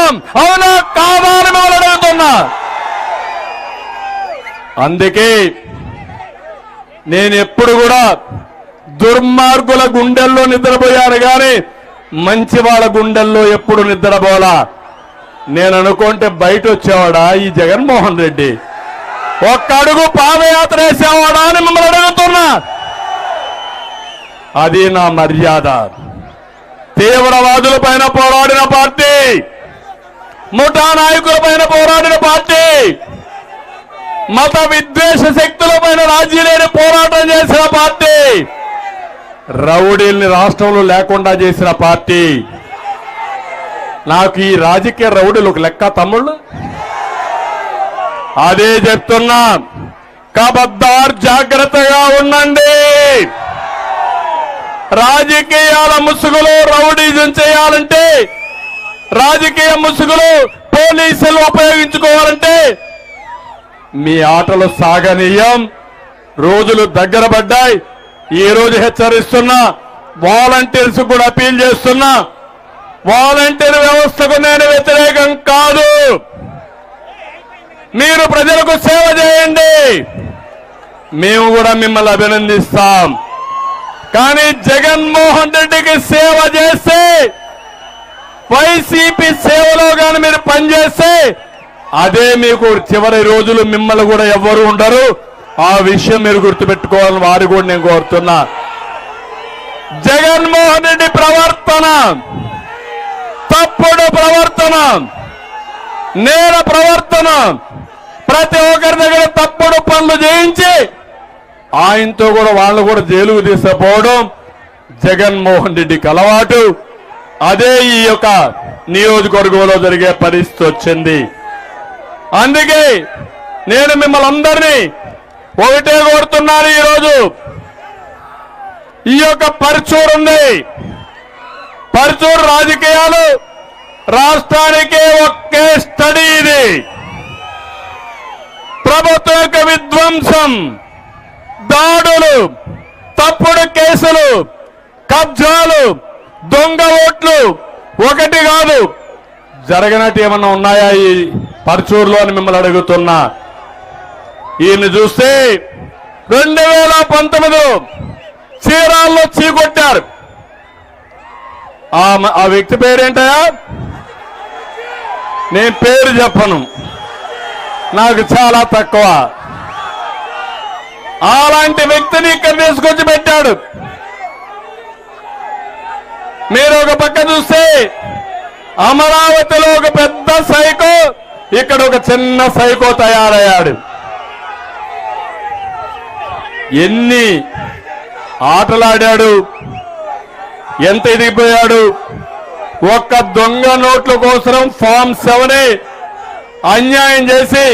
చేస్తాం. అవునా కాదా అని మిమ్మల్ని అడుగుతున్నా. అందుకే నేను ఎప్పుడు కూడా దుర్మార్గుల గుండెల్లో నిద్రపోయాను కానీ మంచి వాళ్ళ గుండెల్లో ఎప్పుడు నిద్రపోలా. నేను అనుకుంటే బయట వచ్చేవాడా ఈ జగన్మోహన్ రెడ్డి? ఒక్క అడుగు పాదయాత్ర వేసేవాడా అని మిమ్మల్ని అడుగుతున్నా. అది నా మర్యాద. తీవ్రవాదుల పైన పోరాడిన పార్టీ, ముఠా నాయకుల పైన పోరాడిన పార్టీ, మత విద్వేష శక్తుల పైన రాజీ లేని పోరాటం చేసిన పార్టీ, రౌడీల్ని రాష్ట్రంలో లేకుండా చేసిన పార్టీ. నాకు ఈ రాజకీయ రౌడీలు ఒక లెక్క తమ్ముళ్ళు. అదే చెప్తున్నా, ఖబర్దార్ జాగ్రత్తగా ఉండండి. రాజకీయాల ముసుగులో రౌడీజం చేయాలంటే, రాజకీయ ముసుగులో పోలీసులు ఉపయోగించుకోవాలంటే మీ ఆటలు సాగనీయం. రోజులు దగ్గర పడ్డాయి. ఈ రోజు హెచ్చరిస్తున్నా, వాలంటీర్స్ కూడా అపీల్ చేస్తున్నా, వాలంటీర్ వ్యవస్థకు నేను వ్యతిరేకం కాదు. మీరు ప్రజలకు సేవ చేయండి, మేము కూడా మిమ్మల్ని అభినందిస్తాం. కానీ జగన్మోహన్ రెడ్డికి సేవ చేస్తే, వైసీపీ సేవలో కానీ మీరు పనిచేస్తే అదే మీకు చివరి రోజులు మిమ్మల్ని కూడా ఎవ్వరు ఉండరు. ఆ విషయం మీరు గుర్తుపెట్టుకోవాలని వారు కూడా నేను కోరుతున్నా. జగన్మోహన్ రెడ్డి ప్రవర్తన తప్పుడు ప్రవర్తన, నేర ప్రవర్తన, ప్రతి ఒక్కరి దగ్గర తప్పుడు పనులు చేయించి ఆయనతో కూడా వాళ్ళు కూడా జైలుకు తీసుకుపోవడం జగన్మోహన్ రెడ్డికి అలవాటు. అదే ఈ యొక్క నియోజకవర్గంలో జరిగే పరిస్థితి వచ్చింది. అందుకే నేను మిమ్మల్ని అందరినీ ఒకటే కోరుతున్నాను. ఈరోజు ఈ యొక్క పర్చూరు ఉంది, పర్చూరు రాజకీయాలు రాష్ట్రానికి ఒకే స్టడీ. ఇది ప్రభుత్వ యొక్క విధ్వంసం, దాడులు, తప్పుడు కేసులు, కబ్జాలు, దొంగ ఓట్లు ఒకటి కాదు. జరగనట్టు ఏమన్నా ఉన్నాయా ఈ పర్చూరులో అని మిమ్మల్ని అడుగుతున్నా. ఈయన్ని చూస్తే 2019 చీరాల్లో చీకొట్టారు. ఆ వ్యక్తి పేరేంటయా? నేను పేరు చెప్పను, నాకు చాలా తక్కువ. అలాంటి వ్యక్తిని ఇక్కడ తీసుకొచ్చి పెట్టాడు. మీరు ఒక పక్క చూస్తే అమరావతిలో ఒక పెద్ద సైకో, ఇక్కడ ఒక చిన్న సైకో తయారయ్యాడు. ఎన్ని ఆటలాడాడు, ఎంత ఎదిగిపోయాడు. ఒక్క దొంగ నోట్ల కోసం ఫామ్ 7 అన్యాయం చేసి